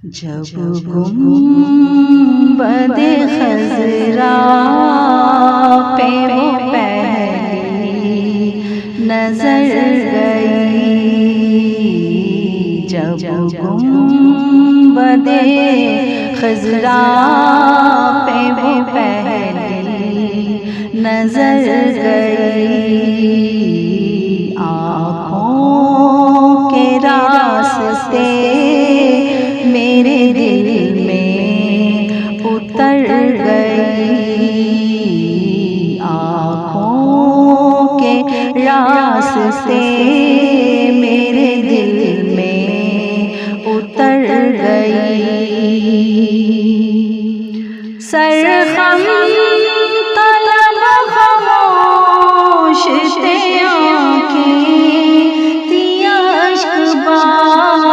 جب گنبد خضرا پہ وہ پہلی نظر گئی، جب گنبد خضرا پہ وہ پہلی نظر گئی، آنکھوں کے راستے میرے دل میں اتر گئی، آنکھوں کے راستے میرے دل میں اتر گئی، سرخم طلب خاموش تھے آنکھیں تھی اشک بار،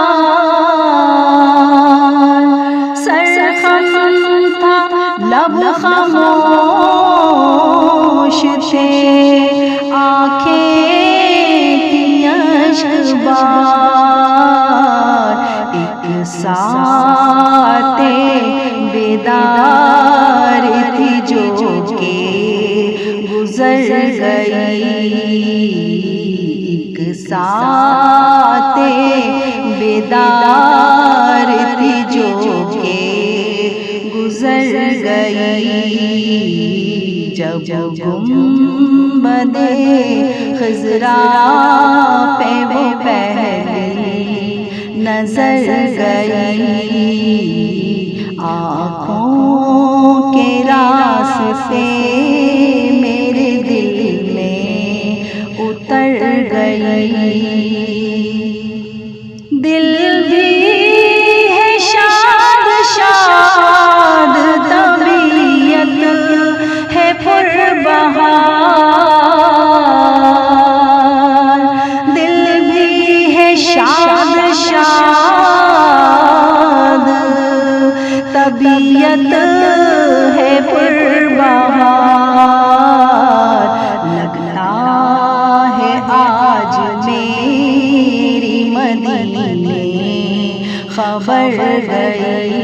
سرخم تھا لب خاموش تھے آنکھیں تھی اشک بار، ایک ساتھ بیدار تھی جو کہ گزر گئی، ایک ساتھ بیدار تھی جو کہ گزر گئی، جب گنبد خضرا پہ وہ پہلی نظر گئی، آنکھوں کے راستے میرے دل میں اتر گئی، دل بھی ہے شاد شاد طبیعت ہے پر بہار، دل بھی ہے شاد شاد طبیعت ہے پر بہار، لگتا ہے آج میری مدینے خبر گئی،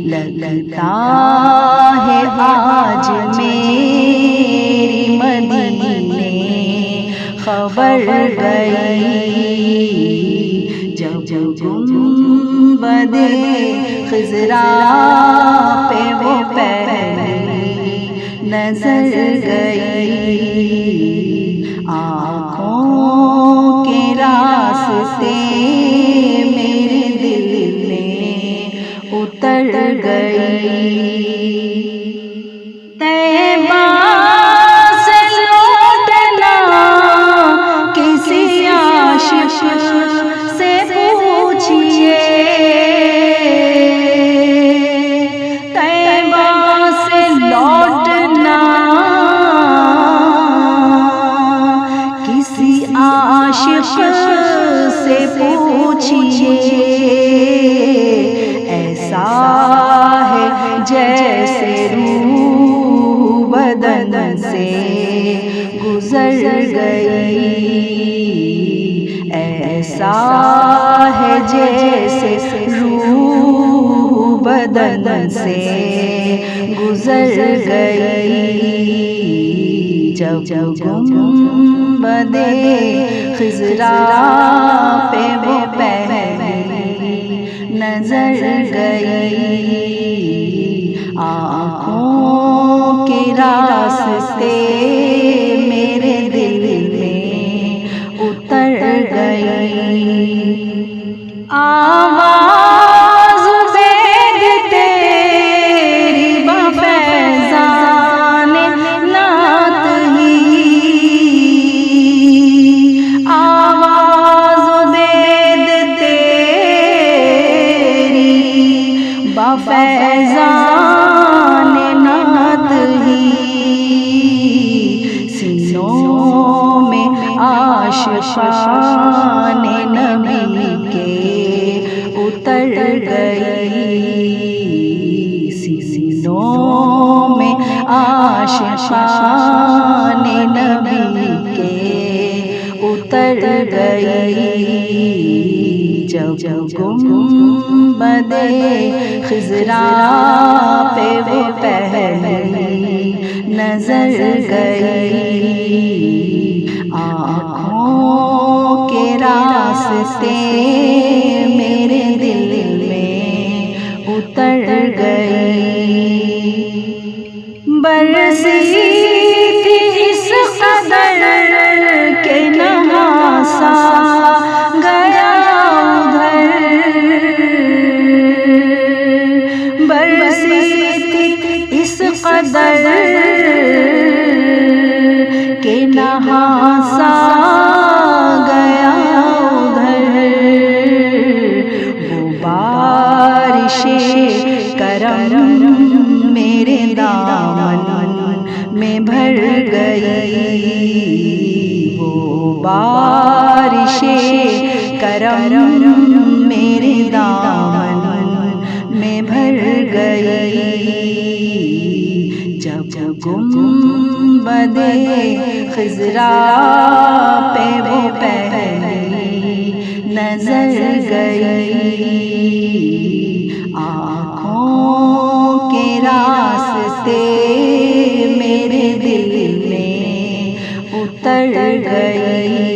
لگتا ہے آج میری مدینے خبر گئی، جب گنبد خضرا پہ وہ پہلی نظر گئی، آنکھوں کے راستے میرے دل میں اتر گئی، طیبہ سے لوٹنا کسی عاشق سے پوچھئے، طیبہ سے لوٹنا کسی عاشق سے پوچھئے، ایسا ہے جیسے روح بدن سے گزر گئی، ایسا ہے جیسے روح بدن سے گزر گئی، جب گنبد خضرا پہ وہ پہلی نظر گئی، آنکھوں کے راستے میرے دل میں اتر گئی، آواز بید تیری بفیضان نعت ہی، آواز بید تیری بفیضان نعت ہی، سینوں میں عاشقان نبی کے اتر گئی، سینوں میں عاشقان نبی کے اتر گئی، جب جب گنبدِ خضرا پہ وہ پہلی نظر گئی، آنکھوں کے راستے میرے دل میں اتر گئی، برسی تھی اس قدر کہ نہاسا گیا ادھر، برسی تھی اس قدر کہ نہاسا گیا ادھر، وہ بارش کرم میرے دامن میں بھر گئی، وہ بارش کرم میرے دامن میں بھر گئی، جب گنبدِ خضرا پہ وہ پہلی نظر گئی، آنکھوں کے راستے میرے دل میں اتر گئی۔